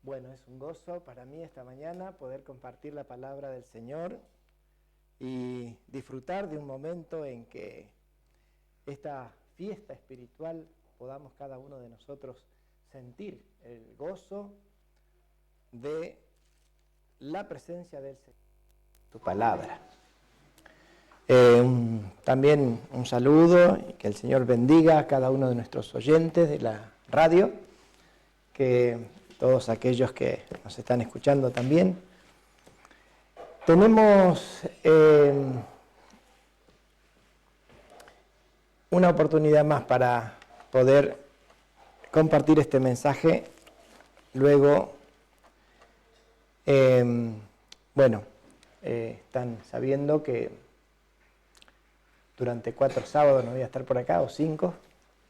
Bueno, es un gozo para mí esta mañana poder compartir la palabra del Señor y disfrutar de un momento en que esta fiesta espiritual podamos cada uno de nosotros sentir el gozo de la presencia del Señor, tu palabra. También un saludo y que el Señor bendiga a cada uno de nuestros oyentes de la radio, que todos aquellos que nos están escuchando también. Tenemos una oportunidad más para poder compartir este mensaje. Luego, están sabiendo que durante 4 sábados no voy a estar por acá, o 5,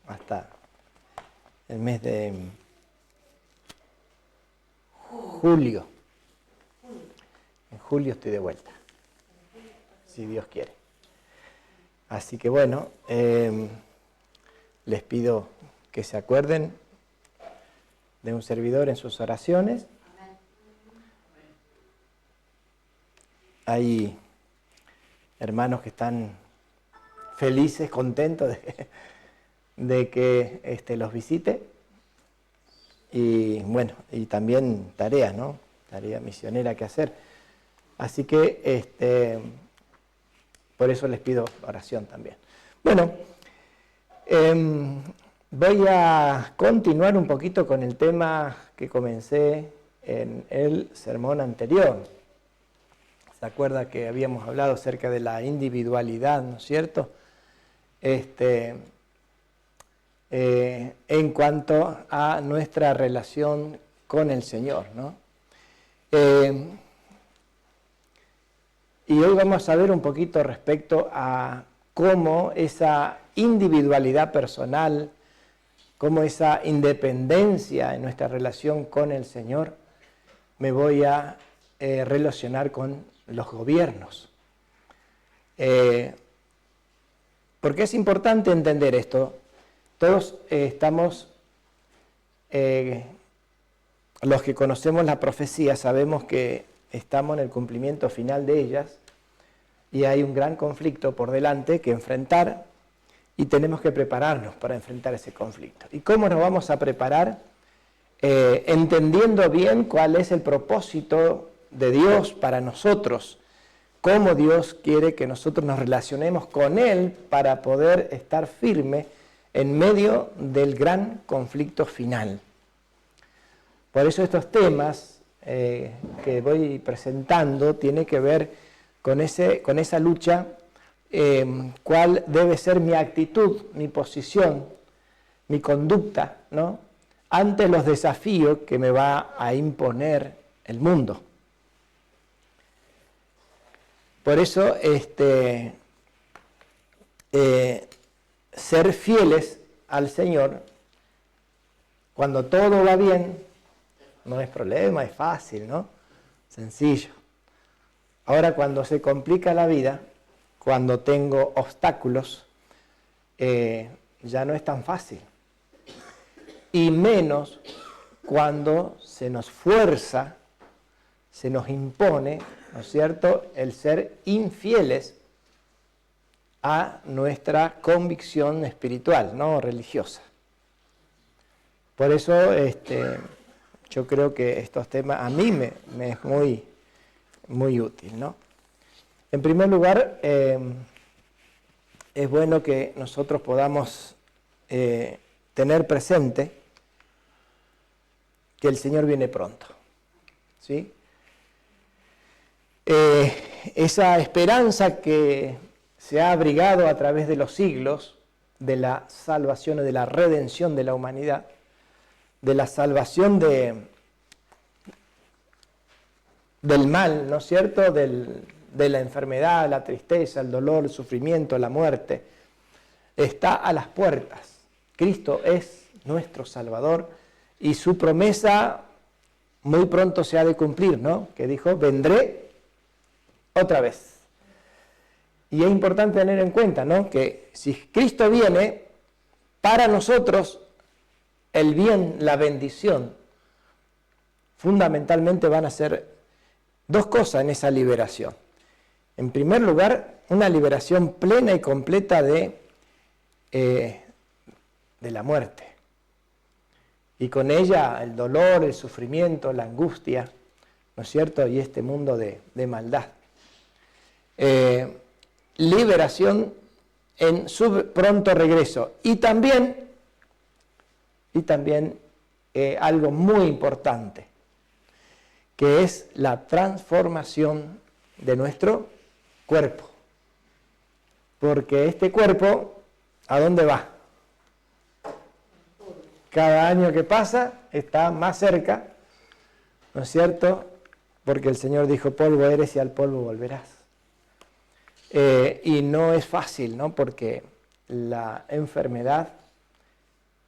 hasta el mes de julio. En julio estoy de vuelta, si Dios quiere. Así que bueno, les pido que se acuerden de un servidor en sus oraciones. Hay hermanos que están felices, contentos de que los visite. Y bueno, y también tarea, ¿no? Tarea misionera que hacer. Así que por eso les pido oración también. Bueno, voy a continuar un poquito con el tema que comencé en el sermón anterior. ¿Se acuerda que habíamos hablado acerca de la individualidad, ¿no es cierto? En cuanto a nuestra relación con el Señor, ¿no? Y hoy vamos a ver un poquito respecto a cómo esa individualidad personal, cómo esa independencia en nuestra relación con el Señor, me voy a relacionar con los gobiernos. Porque es importante entender esto. Todos estamos, los que conocemos la profecía, sabemos que estamos en el cumplimiento final de ellas y hay un gran conflicto por delante que enfrentar y tenemos que prepararnos para enfrentar ese conflicto. ¿Y cómo nos vamos a preparar? Entendiendo bien cuál es el propósito de Dios para nosotros, cómo Dios quiere que nosotros nos relacionemos con Él para poder estar firme en medio del gran conflicto final. Por eso estos temas que voy presentando tienen que ver con esa lucha, cuál debe ser mi actitud, mi posición, mi conducta, ¿no?, ante los desafíos que me va a imponer el mundo. Por eso, ser fieles al Señor, cuando todo va bien, no es problema, es fácil, ¿no? Sencillo. Ahora, cuando se complica la vida, cuando tengo obstáculos, ya no es tan fácil. Y menos cuando se nos fuerza, se nos impone, ¿no es cierto?, el ser infieles a nuestra convicción espiritual, no religiosa. Por eso yo creo que estos temas a mí me es muy, muy útil, ¿no? En primer lugar, es bueno que nosotros podamos tener presente que el Señor viene pronto, ¿sí? Esa esperanza que se ha abrigado a través de los siglos de la salvación y de la redención de la humanidad, de la salvación del mal, ¿no es cierto?, de la enfermedad, la tristeza, el dolor, el sufrimiento, la muerte, está a las puertas. Cristo es nuestro Salvador y su promesa muy pronto se ha de cumplir, ¿no?, que dijo, vendré otra vez. Y es importante tener en cuenta, ¿no?, que si Cristo viene, para nosotros el bien, la bendición, fundamentalmente van a ser dos cosas en esa liberación. En primer lugar, una liberación plena y completa de la muerte. Y con ella el dolor, el sufrimiento, la angustia, ¿no es cierto? Y este mundo de maldad. Liberación en su pronto regreso. Y también algo muy importante, que es la transformación de nuestro cuerpo. Porque este cuerpo, ¿a dónde va? Cada año que pasa está más cerca, ¿no es cierto? Porque el Señor dijo, polvo eres y al polvo volverás. Y no es fácil, ¿no? Porque la enfermedad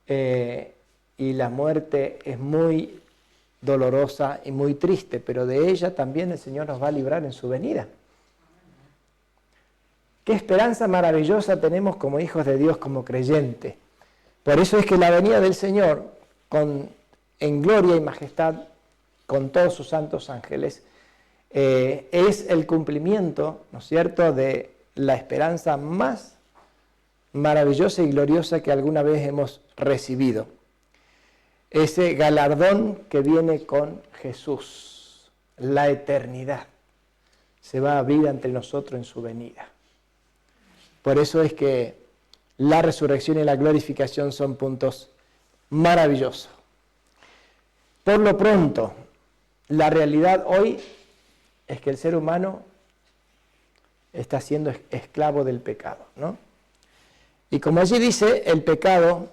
y la muerte es muy dolorosa y muy triste, pero de ella también el Señor nos va a librar en su venida. Qué esperanza maravillosa tenemos como hijos de Dios, como creyentes. Por eso es que la venida del Señor, en gloria y majestad, con todos sus santos ángeles, es el cumplimiento, ¿no es cierto?, de la esperanza más maravillosa y gloriosa que alguna vez hemos recibido. Ese galardón que viene con Jesús, la eternidad, se va a abrir ante nosotros en su venida. Por eso es que la resurrección y la glorificación son puntos maravillosos. Por lo pronto, la realidad hoy es que el ser humano está siendo esclavo del pecado, ¿no? Y como allí dice, el pecado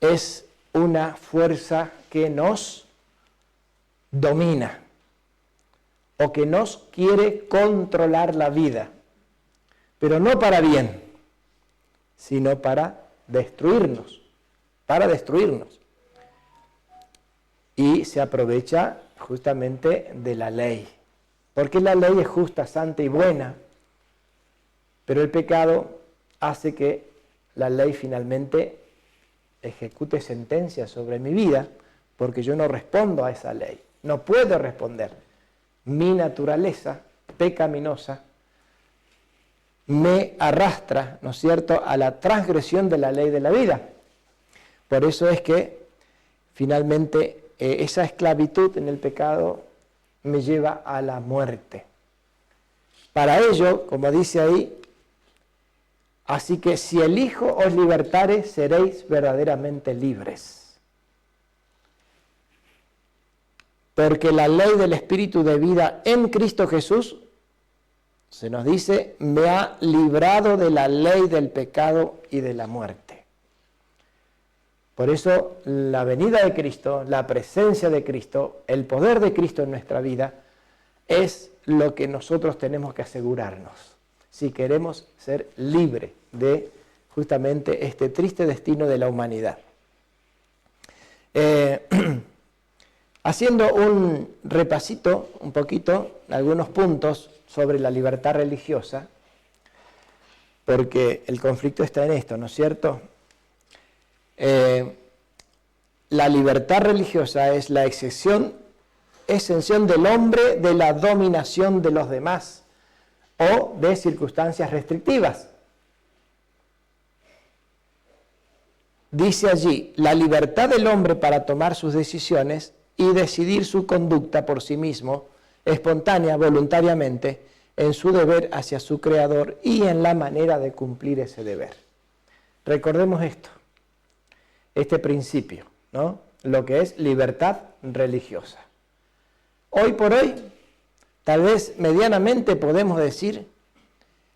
es una fuerza que nos domina o que nos quiere controlar la vida, pero no para bien, sino para destruirnos, Y se aprovecha justamente de la ley, porque la ley es justa, santa y buena, pero el pecado hace que la ley finalmente ejecute sentencia sobre mi vida, porque yo no respondo a esa ley, no puedo responder. Mi naturaleza pecaminosa me arrastra, ¿no es cierto?, a la transgresión de la ley de la vida. Por eso es que finalmente esa esclavitud en el pecado me lleva a la muerte. Para ello, como dice ahí, así que si el Hijo os libertare, seréis verdaderamente libres. Porque la ley del Espíritu de vida en Cristo Jesús, se nos dice, me ha librado de la ley del pecado y de la muerte. Por eso la venida de Cristo, la presencia de Cristo, el poder de Cristo en nuestra vida, es lo que nosotros tenemos que asegurarnos, si queremos ser libres de justamente este triste destino de la humanidad. Haciendo un repasito, un poquito, algunos puntos sobre la libertad religiosa, porque el conflicto está en esto, ¿no es cierto? La libertad religiosa es la exención del hombre de la dominación de los demás o de circunstancias restrictivas. Dice allí, la libertad del hombre para tomar sus decisiones y decidir su conducta por sí mismo, espontánea, voluntariamente, en su deber hacia su Creador y en la manera de cumplir ese deber. Recordemos esto, este principio, ¿no? Lo que es libertad religiosa. Hoy por hoy, tal vez medianamente podemos decir,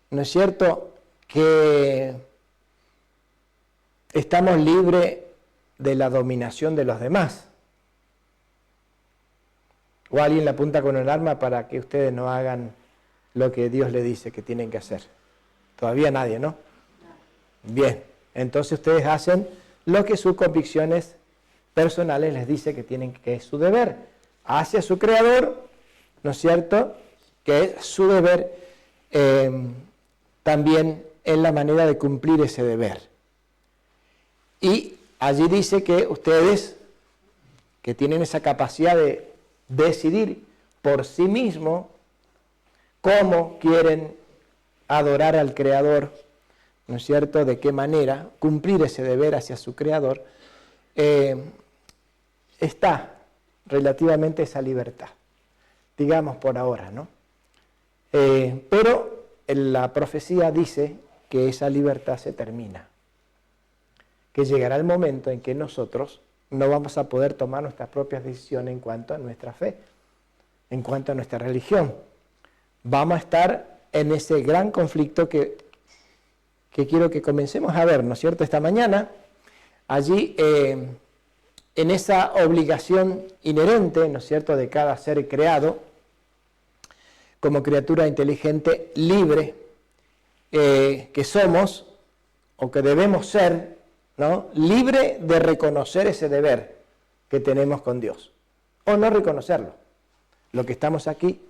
¿no es cierto?, que estamos libres de la dominación de los demás. O alguien le apunta con el arma para que ustedes no hagan lo que Dios les dice que tienen que hacer. Todavía nadie, ¿no? Bien, entonces ustedes hacen lo que sus convicciones personales les dice que tienen, que es su deber hacia su Creador, ¿no es cierto?, que es su deber también en la manera de cumplir ese deber. Y allí dice que ustedes que tienen esa capacidad de decidir por sí mismos cómo quieren adorar al Creador, ¿no es cierto?, de qué manera cumplir ese deber hacia su Creador, está relativamente esa libertad, digamos por ahora, ¿no? Pero la profecía dice que esa libertad se termina, que llegará el momento en que nosotros no vamos a poder tomar nuestras propias decisiones en cuanto a nuestra fe, en cuanto a nuestra religión. Vamos a estar en ese gran conflicto que quiero que comencemos a ver, ¿no es cierto?, esta mañana, allí en esa obligación inherente, ¿no es cierto?, de cada ser creado, como criatura inteligente, libre, que somos, o que debemos ser, ¿no?, libre de reconocer ese deber que tenemos con Dios, o no reconocerlo. Lo que estamos aquí,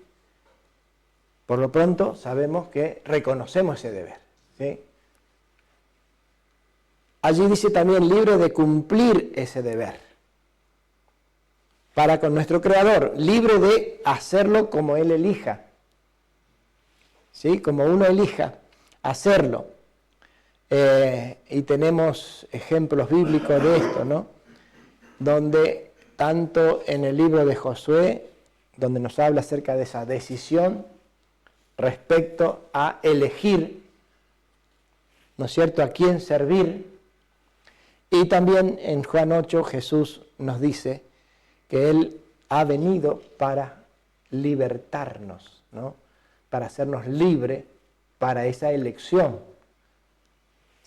por lo pronto, sabemos que reconocemos ese deber, ¿sí? Allí dice también libre de cumplir ese deber para con nuestro Creador, libre de hacerlo como Él elija, ¿sí?, como uno elija hacerlo. Y tenemos ejemplos bíblicos de esto, ¿no?, donde tanto en el libro de Josué, donde nos habla acerca de esa decisión respecto a elegir, ¿no es cierto?, a quién servir, y también en Juan 8 Jesús nos dice que Él ha venido para libertarnos, ¿no?, para hacernos libres para esa elección,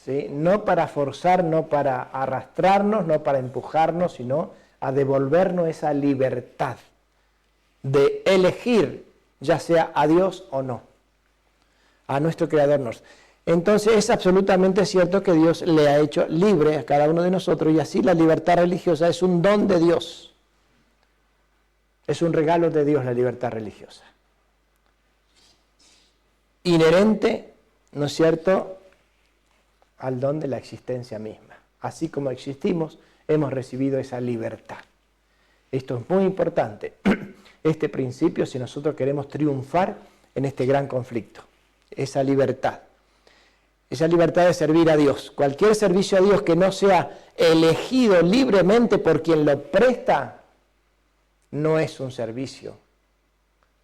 ¿sí?, no para forzar, no para arrastrarnos, no para empujarnos, sino a devolvernos esa libertad de elegir, ya sea a Dios o no, a nuestro Creador. Entonces es absolutamente cierto que Dios le ha hecho libre a cada uno de nosotros, y así la libertad religiosa es un don de Dios. Es un regalo de Dios la libertad religiosa. Inherente, ¿no es cierto?, al don de la existencia misma. Así como existimos, hemos recibido esa libertad. Esto es muy importante, este principio, si nosotros queremos triunfar en este gran conflicto. Esa libertad de servir a Dios. Cualquier servicio a Dios que no sea elegido libremente por quien lo presta, no es un servicio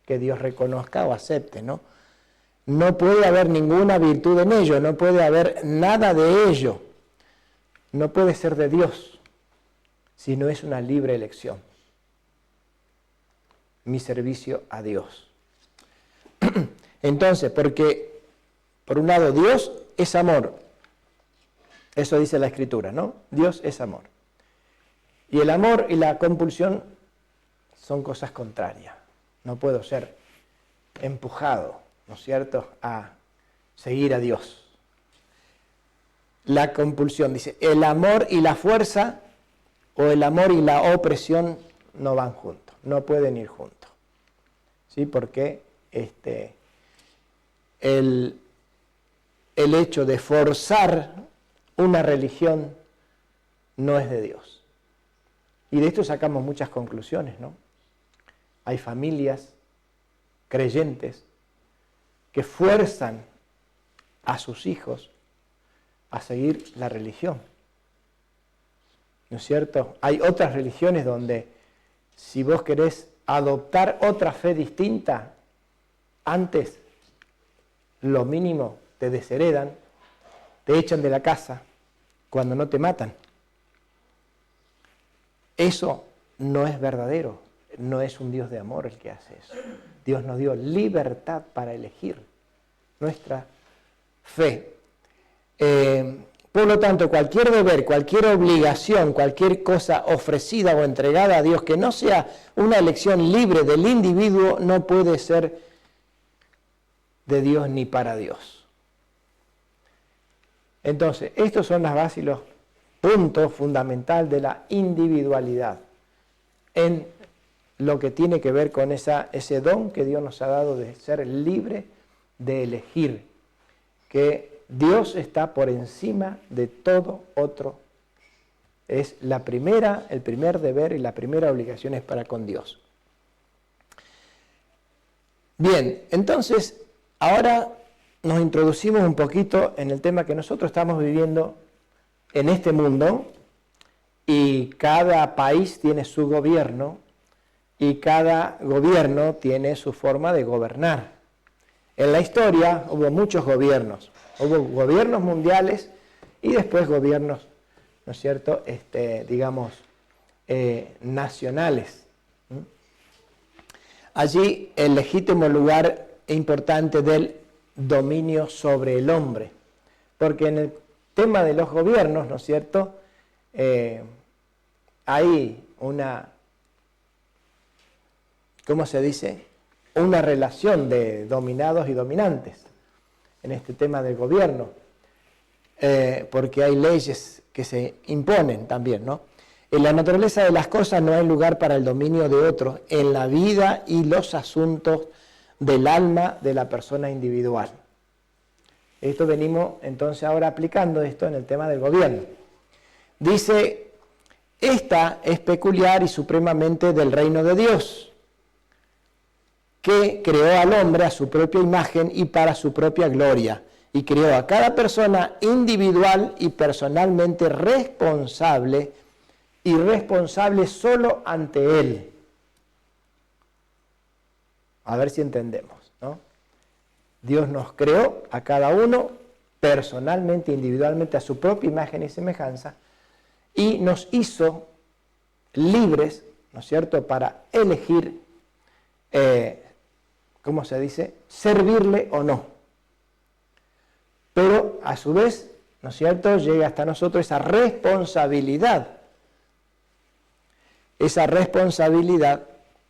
que Dios reconozca o acepte, ¿no? No puede haber ninguna virtud en ello, no puede haber nada de ello. No puede ser de Dios, si no es una libre elección. Mi servicio a Dios. Entonces, porque, por un lado, Dios es amor. Eso dice la Escritura, ¿no? Dios es amor. Y el amor y la compulsión son cosas contrarias. No puedo ser empujado, ¿no es cierto?, a seguir a Dios. La compulsión, dice, el amor y la fuerza, o el amor y la opresión no van juntos, no pueden ir juntos. ¿Sí? Porque el hecho de forzar una religión no es de Dios. Y de esto sacamos muchas conclusiones, ¿no? Hay familias creyentes que fuerzan a sus hijos a seguir la religión, ¿no es cierto? Hay otras religiones donde si vos querés adoptar otra fe distinta, antes, lo mínimo, te desheredan, te echan de la casa, cuando no te matan. Eso no es verdadero, no es un Dios de amor el que hace eso. Dios nos dio libertad para elegir nuestra fe. Por lo tanto, cualquier deber, cualquier obligación, cualquier cosa ofrecida o entregada a Dios que no sea una elección libre del individuo, no puede ser de Dios ni para Dios. Entonces, estos son las bases y los puntos fundamentales de la individualidad en lo que tiene que ver con ese don que Dios nos ha dado de ser libre de elegir, que Dios está por encima de todo otro Es el primer deber y la primera obligación es para con Dios. Bien, entonces, ahora nos introducimos un poquito en el tema que nosotros estamos viviendo en este mundo, y cada país tiene su gobierno, y cada gobierno tiene su forma de gobernar. En la historia hubo muchos gobiernos. Hubo gobiernos mundiales y después gobiernos, ¿no es cierto?, nacionales. Allí el legítimo lugar importante del dominio sobre el hombre. Porque en el tema de los gobiernos, ¿no es cierto?, hay una, ¿cómo se dice?, una relación de dominados y dominantes en este tema del gobierno, porque hay leyes que se imponen también, ¿no? En la naturaleza de las cosas no hay lugar para el dominio de otros en la vida y los asuntos del alma de la persona individual. Esto venimos entonces ahora aplicando esto en el tema del gobierno. Dice, esta es peculiar y supremamente del reino de Dios, que creó al hombre a su propia imagen y para su propia gloria, y creó a cada persona individual y personalmente responsable, y responsable solo ante Él. A ver si entendemos, ¿no? Dios nos creó a cada uno personalmente, individualmente, a su propia imagen y semejanza, y nos hizo libres, ¿no es cierto?, para elegir ¿cómo se dice?, servirle o no. Pero a su vez, ¿no es cierto?, llega hasta nosotros esa responsabilidad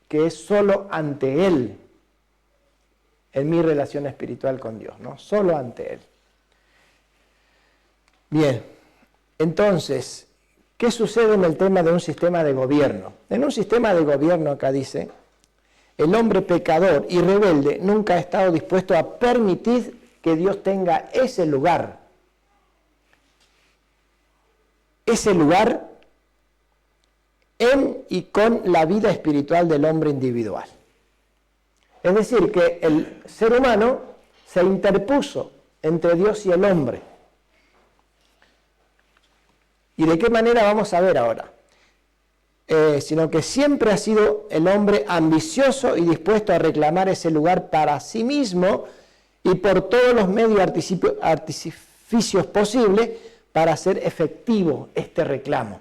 que es solo ante Él, en mi relación espiritual con Dios, ¿no? Solo ante Él. Bien, entonces, ¿qué sucede en el tema de un sistema de gobierno? En un sistema de gobierno, acá dice, el hombre pecador y rebelde nunca ha estado dispuesto a permitir que Dios tenga ese lugar en y con la vida espiritual del hombre individual. Es decir, que el ser humano se interpuso entre Dios y el hombre. ¿Y de qué manera vamos a ver ahora? Sino que siempre ha sido el hombre ambicioso y dispuesto a reclamar ese lugar para sí mismo y por todos los medios artificios posibles para hacer efectivo este reclamo.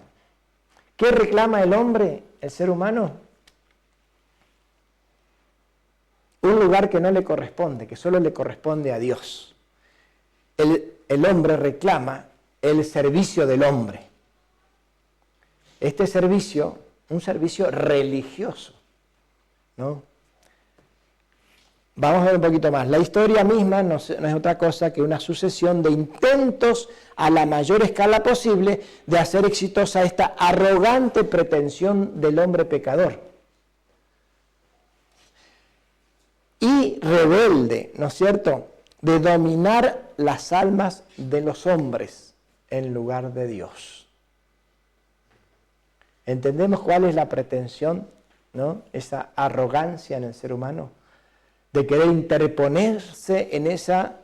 ¿Qué reclama el hombre, el ser humano? Un lugar que no le corresponde, que solo le corresponde a Dios. El hombre reclama el servicio del hombre. Este servicio, un servicio religioso, ¿no? Vamos a ver un poquito más. La historia misma no es otra cosa que una sucesión de intentos a la mayor escala posible de hacer exitosa esta arrogante pretensión del hombre pecador. Y rebelde, ¿no es cierto?, de dominar las almas de los hombres en lugar de Dios. ¿Entendemos cuál es la pretensión, ¿no?, esa arrogancia en el ser humano? De querer interponerse en esa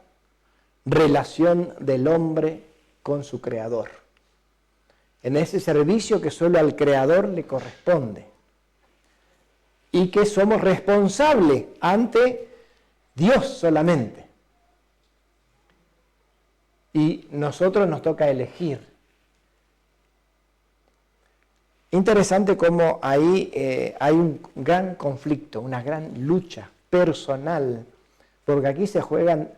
relación del hombre con su Creador. En ese servicio que solo al Creador le corresponde. Y que somos responsables ante Dios solamente. Y nosotros nos toca elegir. Interesante cómo ahí hay un gran conflicto, una gran lucha personal, porque aquí se juegan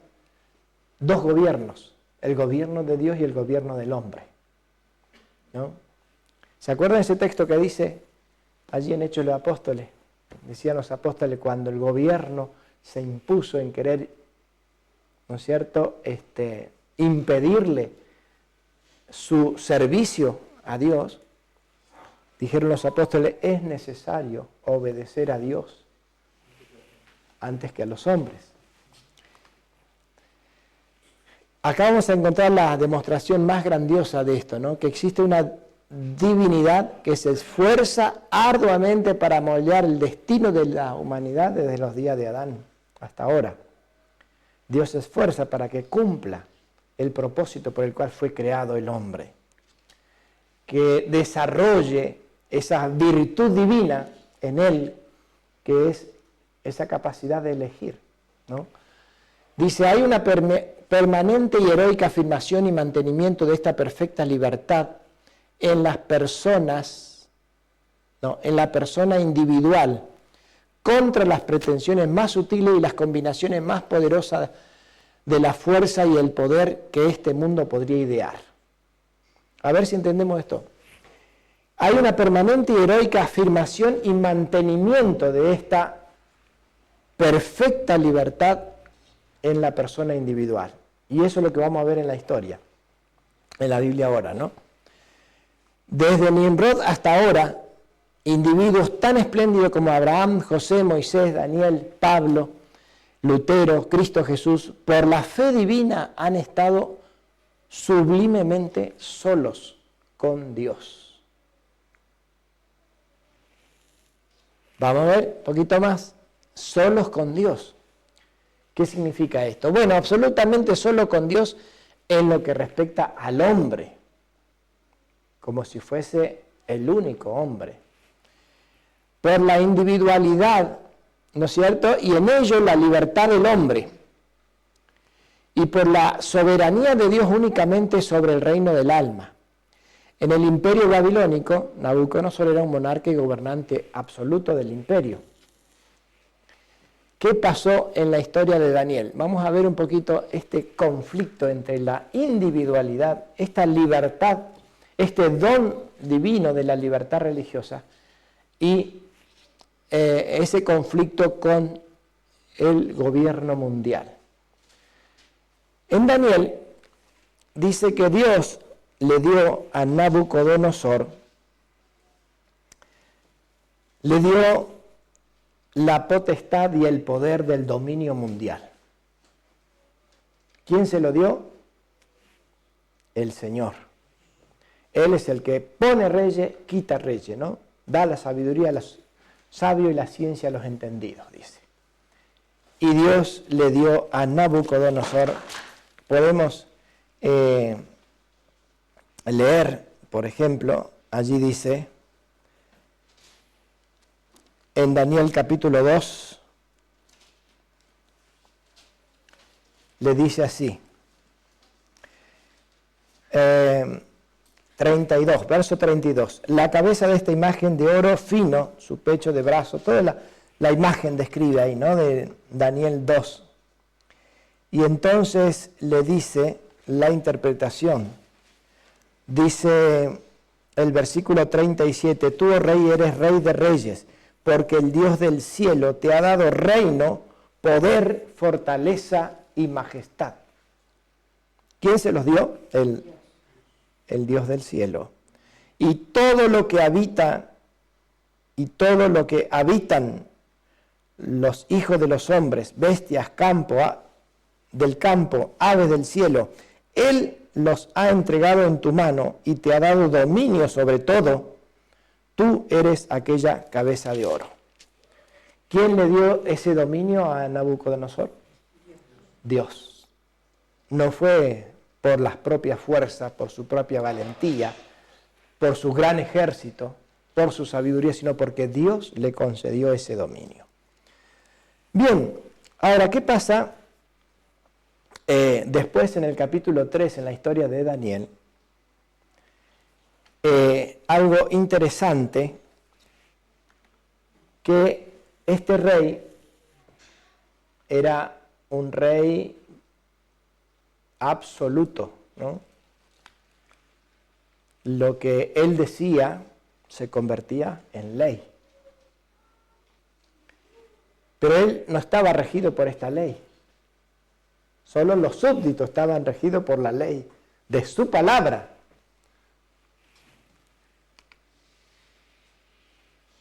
dos gobiernos, el gobierno de Dios y el gobierno del hombre, ¿no? ¿Se acuerdan ese texto que dice allí en Hechos de los Apóstoles? Decían los apóstoles cuando el gobierno se impuso en querer, ¿no es cierto?, impedirle su servicio a Dios. Dijeron los apóstoles, es necesario obedecer a Dios antes que a los hombres. Acá vamos a encontrar la demostración más grandiosa de esto, ¿no? Que existe una divinidad que se esfuerza arduamente para moldear el destino de la humanidad desde los días de Adán hasta ahora. Dios se esfuerza para que cumpla el propósito por el cual fue creado el hombre, que desarrolle esa virtud divina en él, que es esa capacidad de elegir, ¿no? Dice, hay una permanente y heroica afirmación y mantenimiento de esta perfecta libertad en las personas, en la persona individual, contra las pretensiones más sutiles y las combinaciones más poderosas de la fuerza y el poder que este mundo podría idear. A ver si entendemos esto. Hay una permanente y heroica afirmación y mantenimiento de esta perfecta libertad en la persona individual. Y eso es lo que vamos a ver en la historia, en la Biblia ahora, ¿no? Desde Nimrod hasta ahora, individuos tan espléndidos como Abraham, José, Moisés, Daniel, Pablo, Lutero, Cristo Jesús, por la fe divina han estado sublimemente solos con Dios. Vamos a ver un poquito más. Solos con Dios. ¿Qué significa esto? Bueno, absolutamente solo con Dios en lo que respecta al hombre, como si fuese el único hombre. Por la individualidad, ¿no es cierto? Y en ello la libertad del hombre. Y por la soberanía de Dios únicamente sobre el reino del alma. En el imperio babilónico, Nabucodonosor era un monarca y gobernante absoluto del imperio. ¿Qué pasó en la historia de Daniel? Vamos a ver un poquito este conflicto entre la individualidad, esta libertad, este don divino de la libertad religiosa y ese conflicto con el gobierno mundial. En Daniel dice que Dios le dio a Nabucodonosor, le dio la potestad y el poder del dominio mundial. ¿Quién se lo dio? El Señor. Él es el que pone reyes, quita reyes, ¿no? Da la sabiduría a los sabios y la ciencia a los entendidos, dice. Y Dios le dio a Nabucodonosor, podemos leer, por ejemplo, allí dice, en Daniel capítulo 2, le dice así, 32, verso 32, la cabeza de esta imagen de oro fino, su pecho de brazo, toda la imagen describe ahí, ¿no? De Daniel 2. Y entonces le dice la interpretación, dice el versículo 37, tú, oh rey, eres rey de reyes, porque el Dios del cielo te ha dado reino, poder, fortaleza y majestad. ¿Quién se los dio? El Dios del cielo. Y todo lo que habita, y todo lo que habitan los hijos de los hombres, bestias, del campo, aves del cielo, Él los ha entregado en tu mano y te ha dado dominio sobre todo. Tú eres aquella cabeza de oro. ¿Quién le dio ese dominio a Nabucodonosor? Dios. No fue por las propias fuerzas, por su propia valentía, por su gran ejército, por su sabiduría, sino porque Dios le concedió ese dominio. Bien, ahora, ¿qué pasa después en el capítulo 3, en la historia de Daniel? Algo interesante, que este rey era un rey absoluto, ¿no? Lo que él decía se convertía en ley. Pero él no estaba regido por esta ley. Solo los súbditos estaban regidos por la ley de su palabra.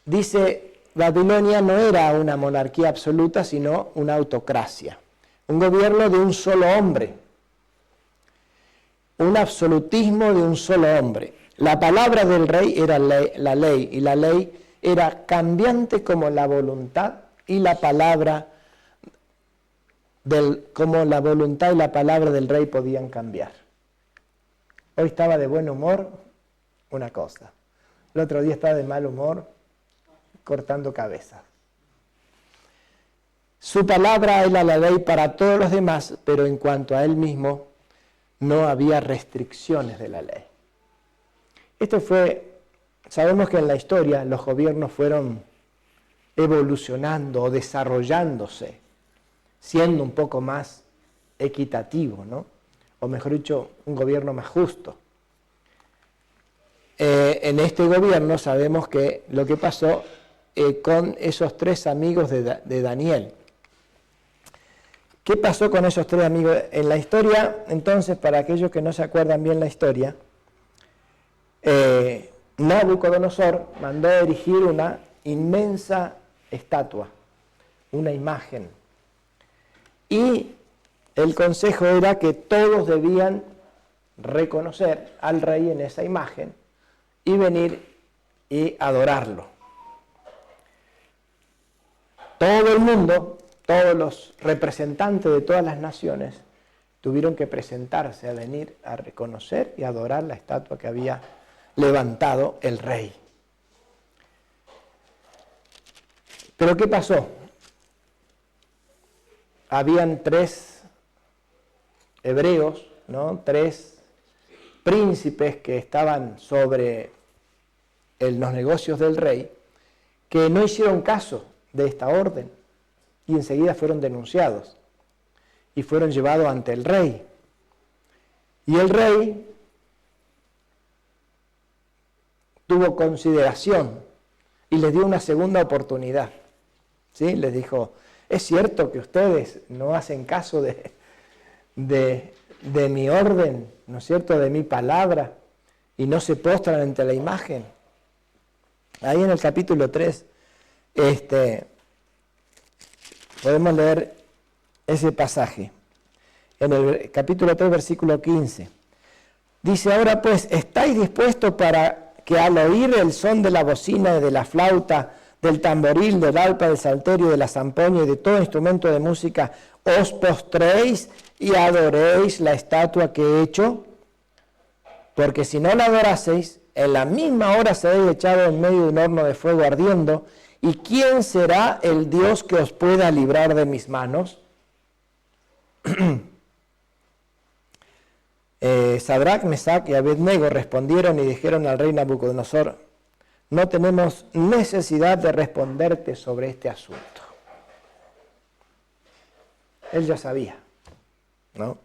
Dice, Babilonia no era una monarquía absoluta, sino una autocracia. Un gobierno de un solo hombre. Un absolutismo de un solo hombre. La palabra del rey era la ley, y la ley era cambiante como la voluntad y la palabra como la voluntad y la palabra del rey podían cambiar. Hoy estaba de buen humor, una cosa. El otro día estaba de mal humor, cortando cabezas. Su palabra era la ley para todos los demás, pero en cuanto a él mismo, no había restricciones de la ley. Sabemos que en la historia los gobiernos fueron evolucionando o desarrollándose, siendo un poco más equitativo, ¿no? O mejor dicho, un gobierno más justo. En este gobierno sabemos que lo que pasó con esos 3 amigos de Daniel. ¿Qué pasó con esos 3 amigos? En la historia, entonces, para aquellos que no se acuerdan bien la historia, Nabucodonosor mandó erigir una inmensa estatua, una imagen. Y el consejo era que todos debían reconocer al rey en esa imagen y venir y adorarlo. Todo el mundo, todos los representantes de todas las naciones, tuvieron que presentarse a venir a reconocer y adorar la estatua que había levantado el rey. Pero ¿qué pasó? Habían 3 hebreos, ¿no? 3 príncipes que estaban sobre los negocios del rey, que no hicieron caso de esta orden y enseguida fueron denunciados y fueron llevados ante el rey. Y el rey tuvo consideración y les dio una segunda oportunidad. ¿Sí? Les dijo: es cierto que ustedes no hacen caso de mi orden, ¿no es cierto?, de mi palabra, y no se postran ante la imagen. Ahí en el capítulo 3 podemos leer ese pasaje. En el capítulo 3, versículo 15. Dice: ahora pues, ¿estáis dispuestos para que al oír el son de la bocina y de la flauta, del tamboril, del arpa, del salterio, de la zampoña y de todo instrumento de música, os postréis y adoréis la estatua que he hecho? Porque si no la adoraseis, en la misma hora seréis echados en medio de un horno de fuego ardiendo. ¿Y quién será el Dios que os pueda librar de mis manos? Sadrac, Mesac y Abednego respondieron y dijeron al rey Nabucodonosor: no tenemos necesidad de responderte sobre este asunto. Él ya sabía, ¿no?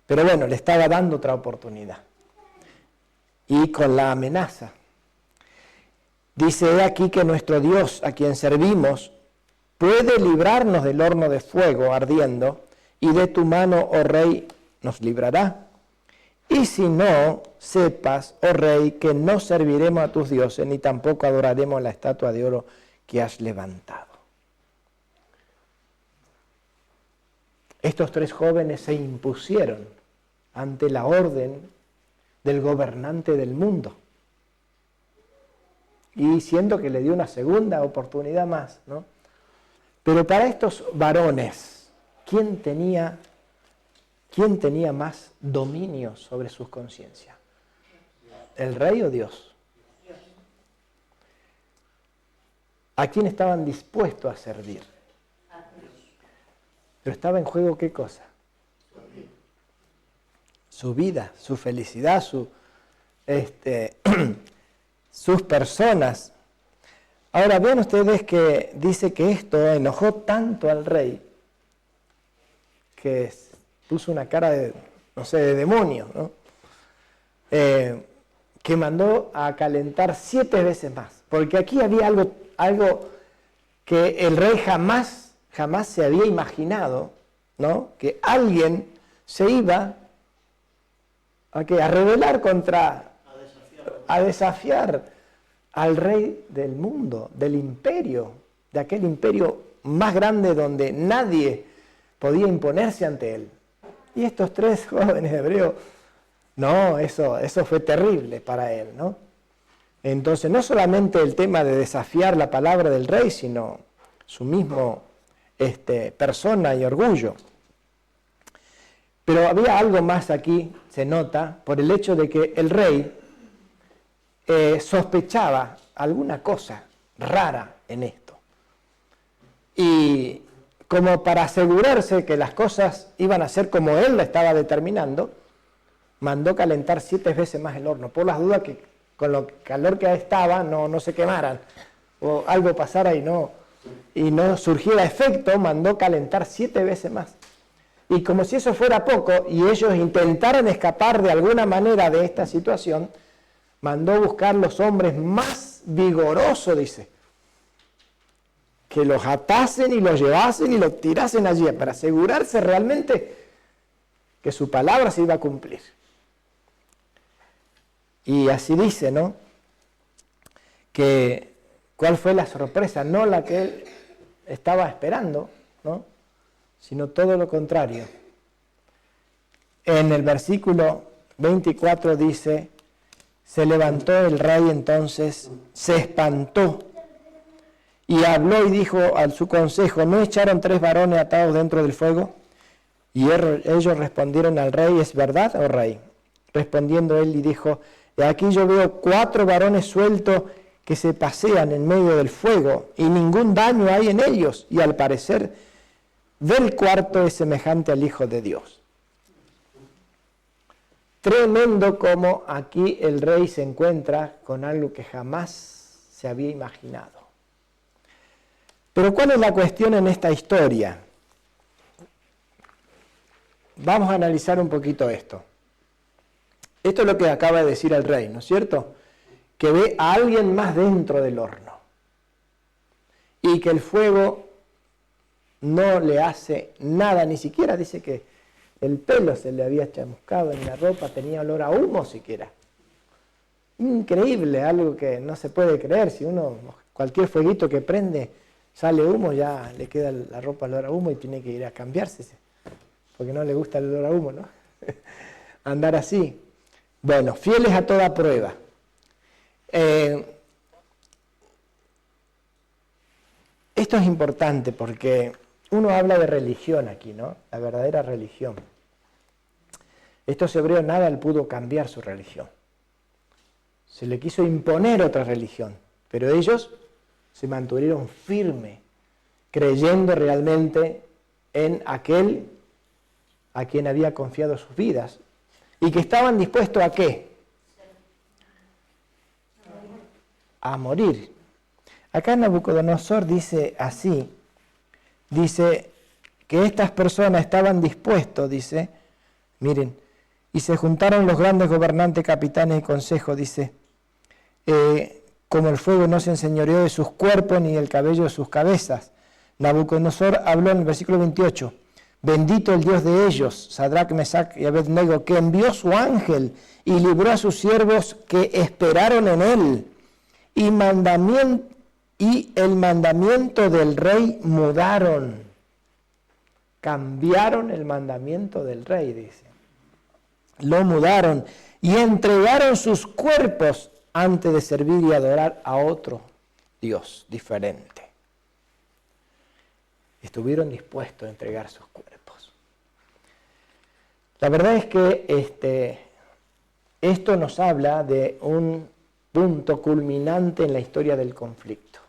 Pero bueno, le estaba dando otra oportunidad. Y con la amenaza. Dice: he aquí que nuestro Dios, a quien servimos, puede librarnos del horno de fuego ardiendo, y de tu mano, oh rey, nos librará. Y si no, sepas, oh rey, que no serviremos a tus dioses, ni tampoco adoraremos la estatua de oro que has levantado. Estos 3 jóvenes se impusieron ante la orden del gobernante del mundo. Y siendo que le dio una segunda oportunidad más, ¿no? Pero para estos varones, ¿quién tenía más dominio sobre sus conciencias? ¿El rey o Dios? ¿A quién estaban dispuestos a servir? Pero estaba en juego ¿qué cosa? Su vida, su felicidad, sus personas. Ahora vean ustedes que dice que esto enojó tanto al rey que puso una cara de, no sé, de demonio, ¿no? Que mandó a calentar 7 veces más. Porque aquí había algo que el rey jamás se había imaginado, ¿no? Que alguien se iba a rebelar a desafiar al rey del mundo, del imperio, de aquel imperio más grande donde nadie podía imponerse ante él. Y estos 3 jóvenes hebreos No, eso fue terrible para él, ¿no? Entonces, no solamente el tema de desafiar la palabra del rey, sino su mismo persona y orgullo. Pero había algo más aquí, se nota, por el hecho de que el rey sospechaba alguna cosa rara en esto. Y como para asegurarse que las cosas iban a ser como él la estaba determinando, mandó calentar 7 veces más el horno, por las dudas que con lo calor que estaba no se quemaran, o algo pasara y no surgiera efecto, mandó calentar 7 veces más. Y como si eso fuera poco, y ellos intentaran escapar de alguna manera de esta situación, mandó buscar los hombres más vigorosos, dice, que los atasen y los llevasen y los tirasen allí, para asegurarse realmente que su palabra se iba a cumplir. Y así dice, ¿no? Que cuál fue la sorpresa, no la que él estaba esperando, ¿no? Sino todo lo contrario. En el versículo 24 dice, se levantó el rey entonces, se espantó y habló y dijo a su consejo, ¿no echaron 3 varones atados dentro del fuego? Y ellos respondieron al rey, ¿es verdad, oh rey? Respondiendo él y dijo, aquí yo veo 4 varones sueltos que se pasean en medio del fuego y ningún daño hay en ellos, y al parecer del cuarto es semejante al Hijo de Dios. Tremendo como aquí el rey se encuentra con algo que jamás se había imaginado. Pero ¿cuál es la cuestión en esta historia? Vamos a analizar un poquito esto. Esto es lo que acaba de decir el rey, ¿no es cierto? Que ve a alguien más dentro del horno y que el fuego no le hace nada, ni siquiera dice que el pelo se le había chamuscado en la ropa, tenía olor a humo siquiera. Increíble, algo que no se puede creer. Si cualquier fueguito que prende, sale humo, ya le queda la ropa olor a humo y tiene que ir a cambiarse, porque no le gusta el olor a humo, ¿no? Andar así. Bueno, fieles a toda prueba. Esto es importante porque uno habla de religión aquí, ¿no? La verdadera religión. Estos hebreos nada le pudo cambiar su religión. Se le quiso imponer otra religión, pero ellos se mantuvieron firmes, creyendo realmente en aquel a quien había confiado sus vidas y que estaban dispuestos ¿a qué? A morir. Acá Nabucodonosor dice así, dice que estas personas estaban dispuestos, dice, miren, y se juntaron los grandes gobernantes, capitanes y consejos, dice, como el fuego no se enseñoreó de sus cuerpos ni el cabello de sus cabezas. Nabucodonosor habló en el versículo 28, bendito el Dios de ellos, Sadrach, Mesach y Abednego, que envió su ángel y libró a sus siervos que esperaron en él, y el mandamiento del rey mudaron. Cambiaron el mandamiento del rey, dice. Lo mudaron y entregaron sus cuerpos antes de servir y adorar a otro Dios diferente. Estuvieron dispuestos a entregar sus cuerpos. La verdad es que esto nos habla de un punto culminante en la historia del conflicto.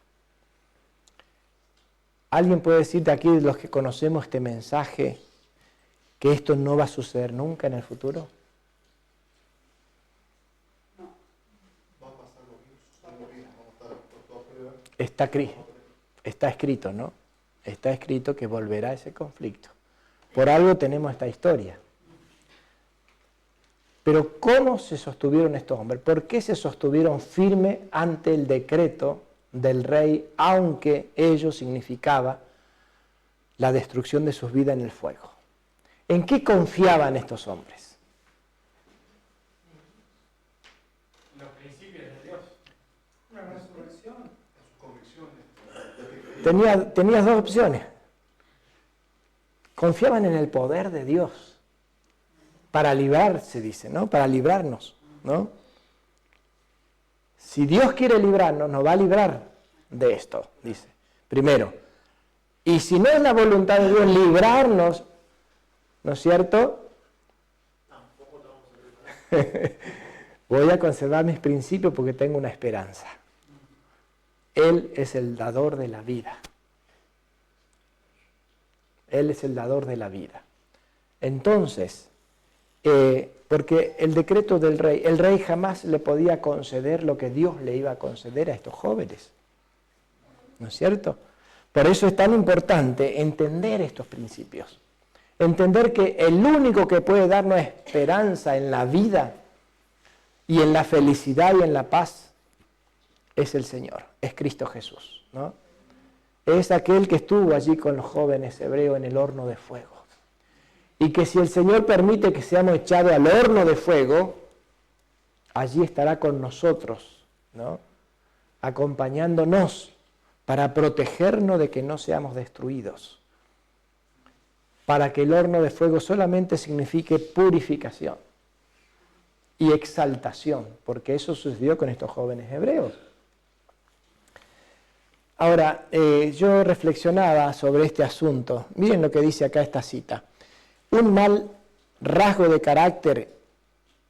¿Alguien puede decir de aquí, de los que conocemos este mensaje, que esto no va a suceder nunca en el futuro? Está escrito, ¿no? Está escrito que volverá ese conflicto. Por algo tenemos esta historia. Pero ¿cómo se sostuvieron estos hombres? ¿Por qué se sostuvieron firmes ante el decreto del rey, aunque ello significaba la destrucción de sus vidas en el fuego? ¿En qué confiaban estos hombres? En los principios de Dios. Una resurrección. Sus convicciones. Tenías 2 opciones. Confiaban en el poder de Dios. para librarse, dice, ¿no? Para librarnos, ¿no? Si Dios quiere librarnos, nos va a librar de esto, dice. Primero. Y si no es la voluntad de Dios librarnos, ¿no es cierto? Voy a conservar mis principios porque tengo una esperanza. Él es el dador de la vida. Él es el dador de la vida. Entonces, porque el decreto del rey, el rey jamás le podía conceder lo que Dios le iba a conceder a estos jóvenes. ¿No es cierto? Por eso es tan importante entender estos principios. Entender que el único que puede darnos esperanza en la vida y en la felicidad y en la paz es el Señor, es Cristo Jesús, ¿no? Es aquel que estuvo allí con los jóvenes hebreos en el horno de fuego. Y que si el Señor permite que seamos echados al horno de fuego, allí estará con nosotros, ¿no? Acompañándonos para protegernos de que no seamos destruidos. Para que el horno de fuego solamente signifique purificación y exaltación, porque eso sucedió con estos jóvenes hebreos. Ahora, yo reflexionaba sobre este asunto. Miren lo que dice acá esta cita. Un mal rasgo de carácter,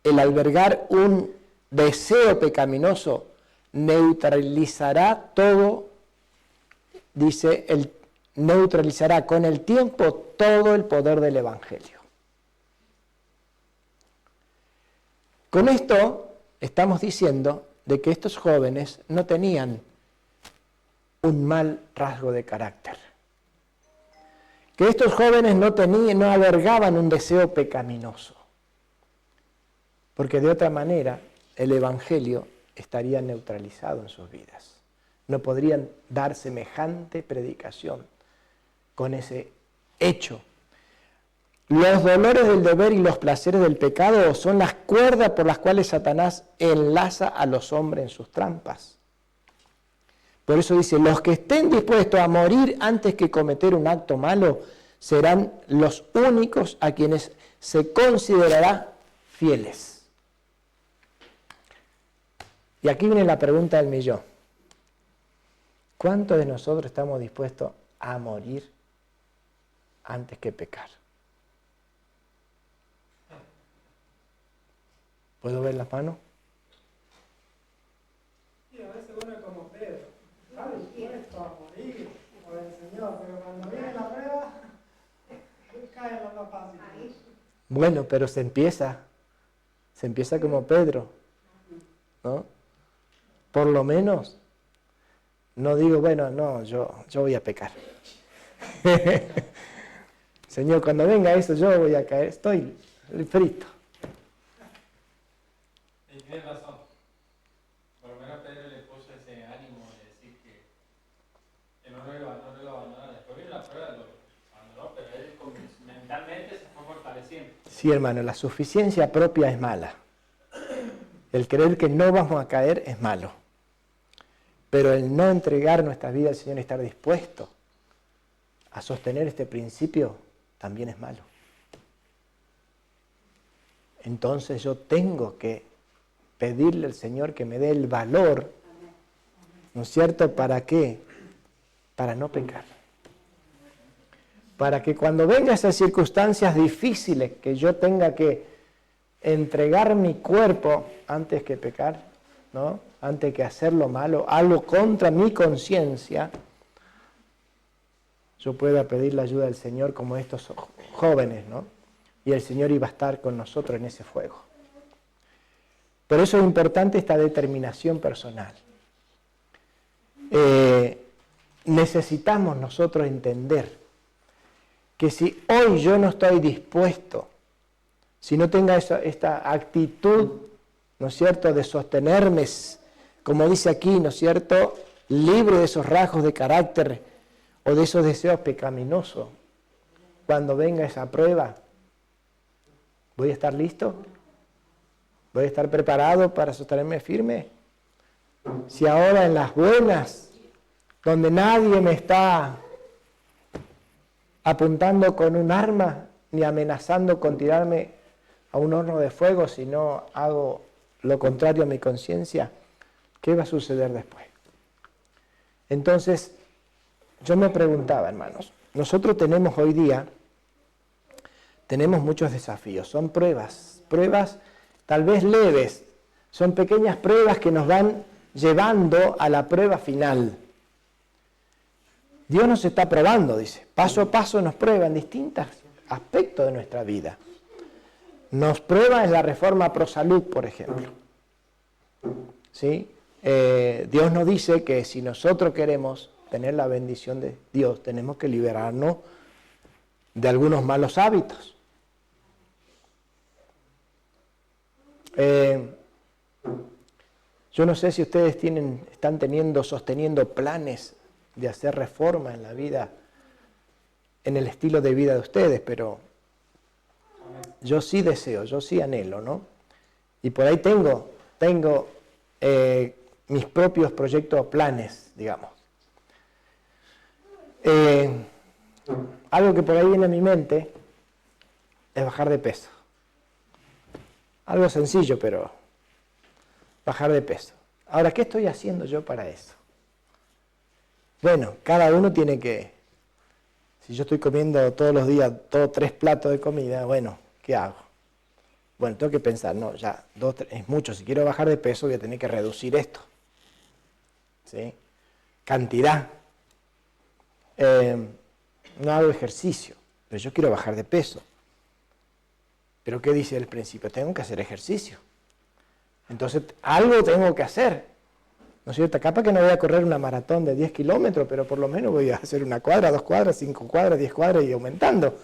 el albergar un deseo pecaminoso, neutralizará todo, dice, neutralizará con el tiempo todo el poder del Evangelio. Con esto estamos diciendo de que estos jóvenes no tenían un mal rasgo de carácter. Que estos jóvenes no albergaban un deseo pecaminoso. Porque de otra manera el Evangelio estaría neutralizado en sus vidas. No podrían dar semejante predicación con ese hecho. Los dolores del deber y los placeres del pecado son las cuerdas por las cuales Satanás enlaza a los hombres en sus trampas. Por eso dice, los que estén dispuestos a morir antes que cometer un acto malo serán los únicos a quienes se considerará fieles. Y aquí viene la pregunta del millón. ¿Cuántos de nosotros estamos dispuestos a morir antes que pecar? ¿Puedo ver las manos? Y a veces uno es como Pedro, está dispuesto a morir por el Señor, pero cuando viene la prueba, cae en lo más fácil. Bueno, pero se empieza como Pedro, ¿no? Por lo menos, no digo, bueno, no, yo voy a pecar. Señor, cuando venga eso, yo voy a caer, estoy frito. Y tienes razón. Por lo menos Pedro le puso ese ánimo de decir que no lo iba a abandonar. Después vino la prueba, lo abandonó, pero él mentalmente se fue fortaleciendo. Sí, hermano, la suficiencia propia es mala. El creer que no vamos a caer es malo. Pero el no entregar nuestra vida al Señor y estar dispuesto a sostener este principio también es malo. Entonces yo tengo que pedirle al Señor que me dé el valor, ¿no es cierto? ¿Para qué? Para no pecar. Para que cuando vengan esas circunstancias difíciles que yo tenga que entregar mi cuerpo antes que pecar, ¿no? Antes que hacer lo malo, algo contra mi conciencia, yo pueda pedir la ayuda del Señor como estos jóvenes, ¿no? Y el Señor iba a estar con nosotros en ese fuego. Por eso es importante esta determinación personal. Necesitamos nosotros entender que si hoy yo no estoy dispuesto, si no tengo esta actitud, ¿no es cierto?, de sostenerme, como dice aquí, ¿no es cierto?, libre de esos rasgos de carácter o de esos deseos pecaminosos, cuando venga esa prueba, ¿voy a estar listo? ¿Voy a estar preparado para sostenerme firme? Si ahora en las buenas, donde nadie me está apuntando con un arma, ni amenazando con tirarme a un horno de fuego si no hago lo contrario a mi conciencia? ¿Qué va a suceder después? Entonces, yo me preguntaba, hermanos, nosotros tenemos hoy día, tenemos muchos desafíos, son pruebas tal vez leves, son pequeñas pruebas que nos van llevando a la prueba final. Dios nos está probando, dice, paso a paso nos prueba en distintos aspectos de nuestra vida. Nos prueba en la reforma pro salud, por ejemplo. ¿Sí? Dios nos dice que si nosotros queremos tener la bendición de Dios, tenemos que liberarnos de algunos malos hábitos. Yo no sé si ustedes están sosteniendo planes de hacer reforma en la vida, en el estilo de vida de ustedes, pero yo sí deseo, yo sí anhelo, ¿no? Y por ahí tengo mis propios proyectos o planes, digamos. Algo que por ahí viene a mi mente es bajar de peso. Algo sencillo, pero bajar de peso. Ahora, ¿qué estoy haciendo yo para eso? Bueno, cada uno tiene que, si yo estoy comiendo todos los días 3 platos de comida, bueno, ¿qué hago? Bueno, tengo que pensar, no, ya 2, 3, es mucho, si quiero bajar de peso voy a tener que reducir esto. ¿Sí? Cantidad. No hago ejercicio, pero yo quiero bajar de peso. ¿Pero qué dice el principio? Tengo que hacer ejercicio. Entonces, algo tengo que hacer. ¿No es cierto? Capaz que no voy a correr una maratón de 10 kilómetros, pero por lo menos voy a hacer 1 cuadra, 2 cuadras, 5 cuadras, 10 cuadras y aumentando.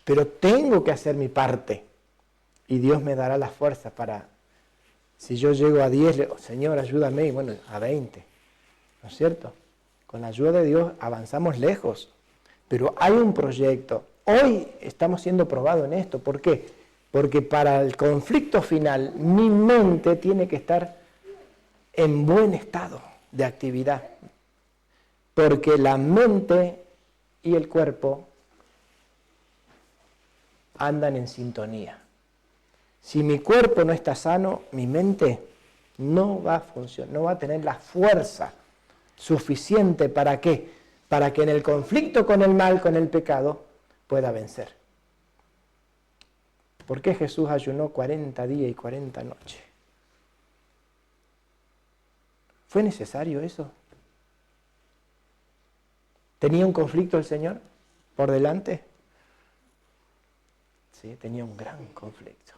Pero tengo que hacer mi parte. Y Dios me dará la fuerza para, si yo llego a 10, Señor, ayúdame, y bueno, a 20. ¿No es cierto? Con la ayuda de Dios avanzamos lejos. Pero hay un proyecto. Hoy estamos siendo probados en esto. ¿Por qué? Porque para el conflicto final, mi mente tiene que estar en buen estado de actividad. Porque la mente y el cuerpo andan en sintonía. Si mi cuerpo no está sano, mi mente no va a funcionar, no va a tener la fuerza suficiente para ¿qué? Para que en el conflicto con el mal, con el pecado, pueda vencer. ¿Por qué Jesús ayunó 40 días y 40 noches? ¿Fue necesario eso? ¿Tenía un conflicto el Señor por delante? Sí, tenía un gran conflicto.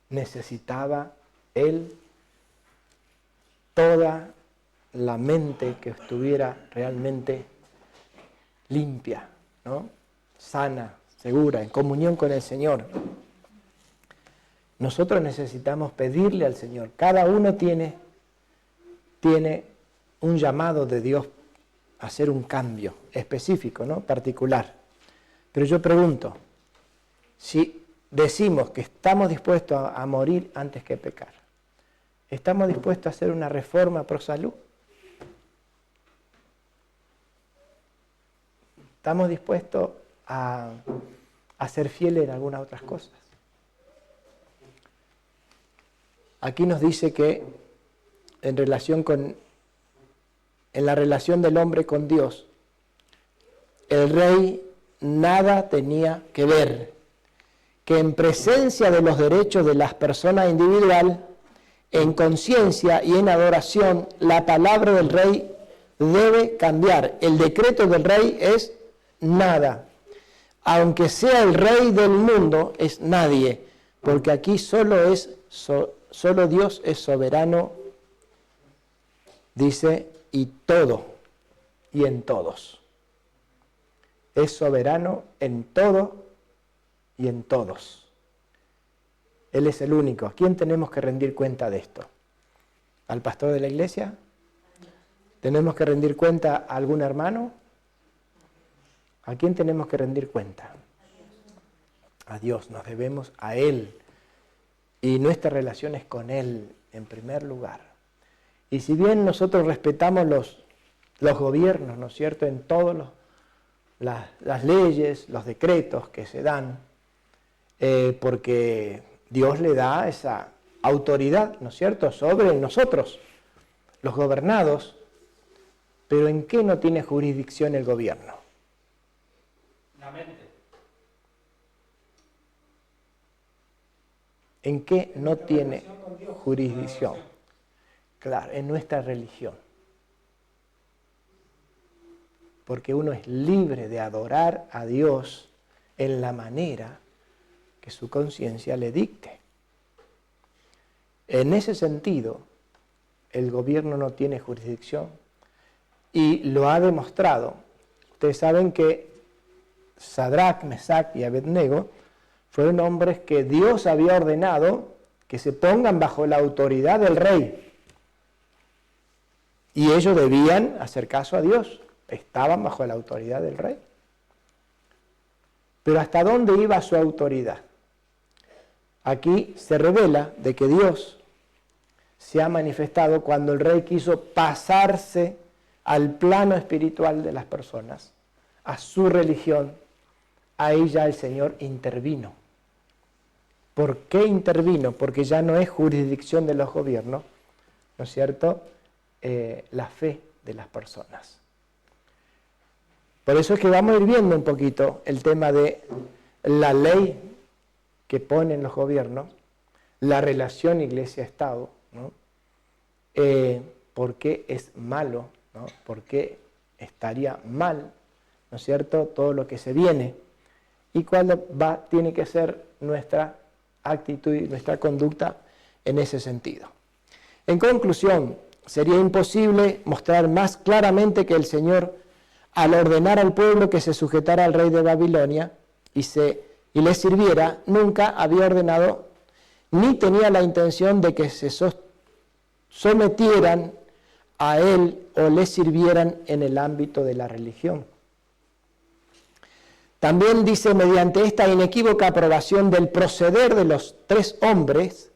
Necesitaba Él toda la mente que estuviera realmente limpia, ¿no? Sana, segura, en comunión con el Señor. Nosotros necesitamos pedirle al Señor. Cada uno tiene un llamado de Dios a hacer un cambio específico, ¿no? Particular. Pero yo pregunto, si decimos que estamos dispuestos a morir antes que pecar, ¿estamos dispuestos a hacer una reforma pro salud? ¿Estamos dispuestos a ser fieles en algunas otras cosas? Aquí nos dice que en la relación del hombre con Dios, el rey nada tenía que ver, que en presencia de los derechos de las personas individuales, en conciencia y en adoración, la palabra del rey debe cambiar. El decreto del rey es nada. Aunque sea el rey del mundo, es nadie, porque aquí solo Dios es soberano, dice, y todo, y en todos. Es soberano en todo y en todos. Él es el único. ¿A quién tenemos que rendir cuenta de esto? ¿Al pastor de la iglesia? ¿Tenemos que rendir cuenta a algún hermano? ¿A quién tenemos que rendir cuenta? A Dios, nos debemos a Él. Y nuestra relación es con Él en primer lugar. Y si bien nosotros respetamos los gobiernos, ¿no es cierto?, en todas las leyes, los decretos que se dan, porque Dios le da esa autoridad, ¿no es cierto?, sobre nosotros, los gobernados. Pero ¿en qué no tiene jurisdicción el gobierno? La mente. ¿En qué no tiene jurisdicción? Claro, en nuestra religión. Porque uno es libre de adorar a Dios en la manera que su conciencia le dicte. En ese sentido, el gobierno no tiene jurisdicción y lo ha demostrado. Ustedes saben que Sadrach, Mesach y Abednego fueron hombres que Dios había ordenado que se pongan bajo la autoridad del rey. Y ellos debían hacer caso a Dios. Estaban bajo la autoridad del rey. Pero ¿hasta dónde iba su autoridad? Aquí se revela de que Dios se ha manifestado cuando el rey quiso pasarse al plano espiritual de las personas, a su religión. Ahí ya el Señor intervino. ¿Por qué intervino? Porque ya no es jurisdicción de los gobiernos, ¿no es cierto?, la fe de las personas. Por eso es que vamos a ir viendo un poquito el tema de la ley que ponen los gobiernos, la relación iglesia-estado, ¿no? ¿Por qué es malo? ¿No? ¿Por qué estaría mal? ¿No es cierto? Todo lo que se viene. Y cuál tiene que ser nuestra actitud y nuestra conducta en ese sentido. En conclusión, sería imposible mostrar más claramente que el Señor, al ordenar al pueblo que se sujetara al rey de Babilonia y le sirviera, nunca había ordenado ni tenía la intención de que se sometieran a él o le sirvieran en el ámbito de la religión. También dice, mediante esta inequívoca aprobación del proceder de los 3 hombres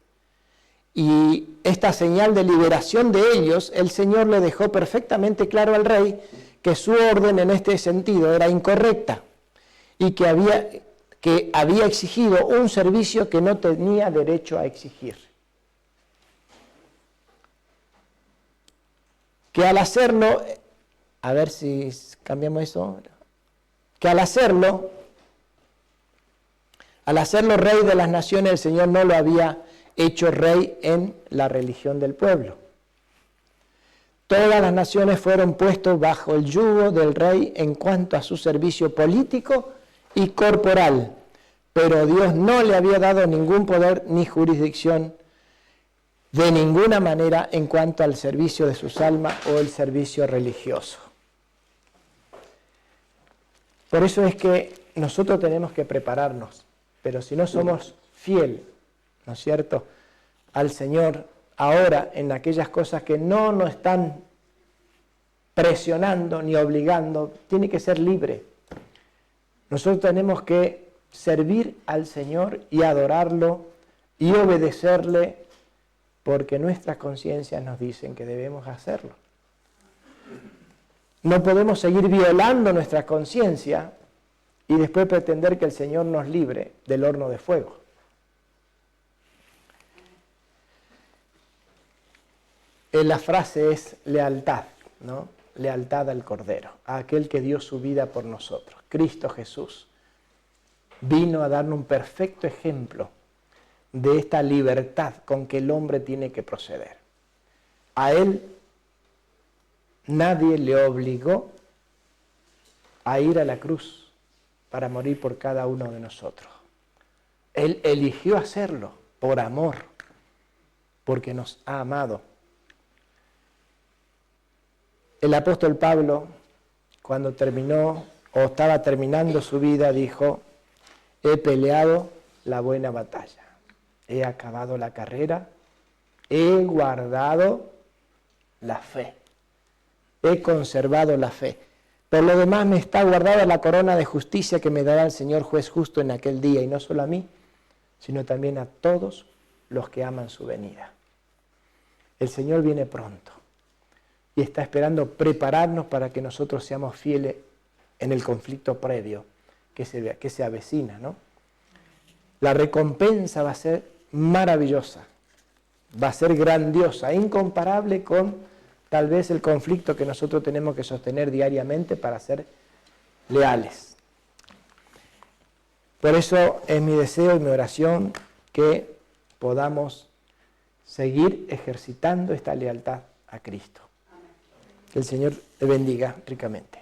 y esta señal de liberación de ellos, el Señor le dejó perfectamente claro al rey que su orden en este sentido era incorrecta y que había exigido un servicio que no tenía derecho a exigir. Que al hacerlo, a ver si cambiamos eso, que al hacerlo rey de las naciones, el Señor no lo había hecho rey en la religión del pueblo. Todas las naciones fueron puestos bajo el yugo del rey en cuanto a su servicio político y corporal, pero Dios no le había dado ningún poder ni jurisdicción de ninguna manera en cuanto al servicio de sus almas o el servicio religioso. Por eso es que nosotros tenemos que prepararnos, pero si no somos fieles, ¿no es cierto?, al Señor ahora en aquellas cosas que no nos están presionando ni obligando, tiene que ser libre. Nosotros tenemos que servir al Señor y adorarlo y obedecerle porque nuestras conciencias nos dicen que debemos hacerlo. No podemos seguir violando nuestra conciencia y después pretender que el Señor nos libre del horno de fuego. La frase es lealtad, ¿no? Lealtad al Cordero, a aquel que dio su vida por nosotros. Cristo Jesús vino a darnos un perfecto ejemplo de esta libertad con que el hombre tiene que proceder. A Él nadie le obligó a ir a la cruz para morir por cada uno de nosotros. Él eligió hacerlo por amor, porque nos ha amado. El apóstol Pablo, cuando terminó o estaba terminando su vida, dijo: he peleado la buena batalla, he acabado la carrera, he guardado la fe, he conservado la fe. Por lo demás me está guardada la corona de justicia que me dará el Señor juez justo en aquel día, y no solo a mí, sino también a todos los que aman su venida. El Señor viene pronto y está esperando prepararnos para que nosotros seamos fieles en el conflicto previo que se avecina, ¿no? La recompensa va a ser maravillosa, va a ser grandiosa, incomparable con tal vez el conflicto que nosotros tenemos que sostener diariamente para ser leales. Por eso es mi deseo y mi oración que podamos seguir ejercitando esta lealtad a Cristo. Que el Señor te bendiga ricamente.